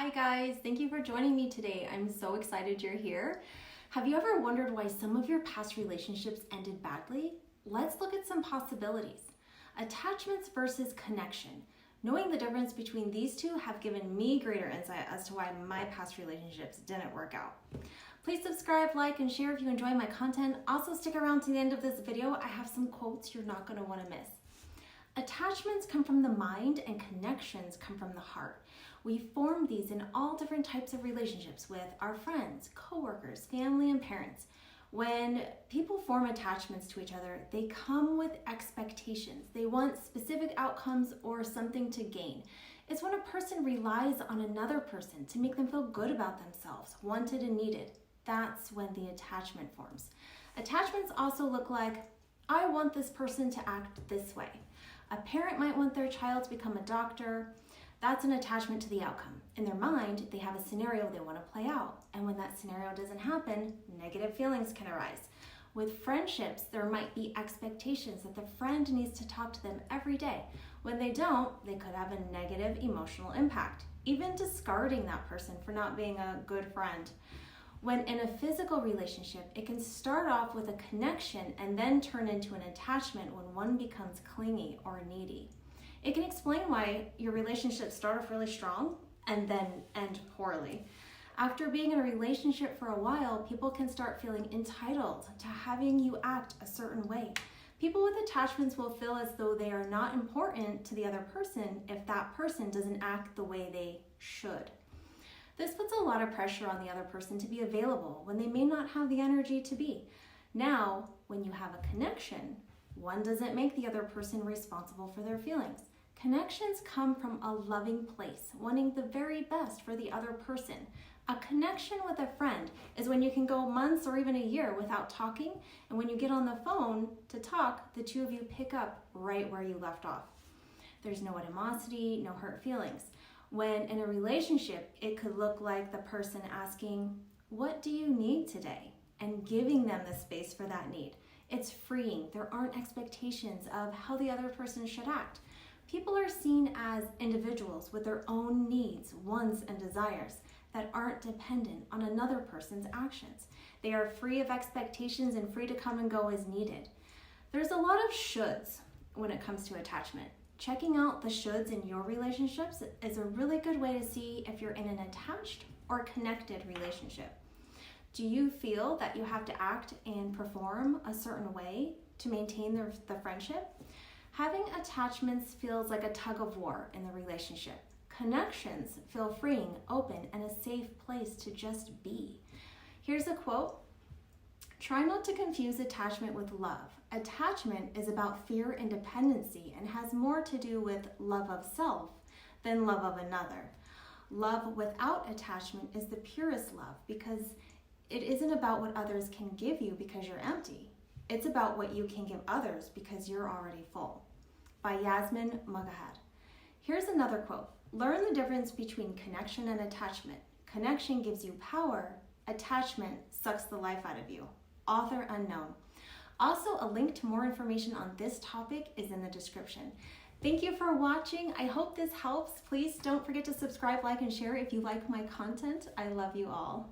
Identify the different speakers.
Speaker 1: Hi guys, thank you for joining me today. I'm so excited you're here. Have you ever wondered why some of your past relationships ended badly? Let's look at some possibilities. Attachments versus connection. Knowing the difference between these two have given me greater insight as to why my past relationships didn't work out. Please subscribe, like, and share if you enjoy my content. Also stick around to the end of this video. I have some quotes you're not going to want to miss. Attachments come from the mind and connections come from the heart. We form these in all different types of relationships with our friends, coworkers, family, and parents. When people form attachments to each other, they come with expectations. They want specific outcomes or something to gain. It's when a person relies on another person to make them feel good about themselves, wanted and needed. That's when the attachment forms. Attachments also look like, I want this person to act this way. A parent might want their child to become a doctor. That's an attachment to the outcome. In their mind, they have a scenario they want to play out. And when that scenario doesn't happen, negative feelings can arise. With friendships, there might be expectations that the friend needs to talk to them every day. When they don't, they could have a negative emotional impact, even discarding that person for not being a good friend. When in a physical relationship, it can start off with a connection and then turn into an attachment when one becomes clingy or needy. It can explain why your relationships start off really strong and then end poorly. After being in a relationship for a while, people can start feeling entitled to having you act a certain way. People with attachments will feel as though they are not important to the other person if that person doesn't act the way they should. This puts a lot of pressure on the other person to be available when they may not have the energy to be. Now, when you have a connection, one doesn't make the other person responsible for their feelings. Connections come from a loving place, wanting the very best for the other person. A connection with a friend is when you can go months or even a year without talking, and when you get on the phone to talk, the two of you pick up right where you left off. There's no animosity, no hurt feelings. When in a relationship, it could look like the person asking, what do you need today? And giving them the space for that need. It's freeing. There aren't expectations of how the other person should act. People are seen as individuals with their own needs, wants, and desires that aren't dependent on another person's actions. They are free of expectations and free to come and go as needed. There's a lot of shoulds when it comes to attachment. Checking out the shoulds in your relationships is a really good way to see if you're in an attached or connected relationship. Do you feel that you have to act and perform a certain way to maintain the friendship? Having attachments feels like a tug of war in the relationship. Connections feel freeing, open, and a safe place to just be. Here's a quote. Try not to confuse attachment with love. Attachment is about fear and dependency and has more to do with love of self than love of another. Love without attachment is the purest love because it isn't about what others can give you because you're empty. It's about what you can give others because you're already full. By Yasmin Mogahad. Here's another quote. Learn the difference between connection and attachment. Connection gives you power. Attachment sucks the life out of you. Author unknown. Also, a link to more information on this topic is in the description. Thank you for watching. I hope this helps. Please don't forget to subscribe, like, and share if you like my content. I love you all.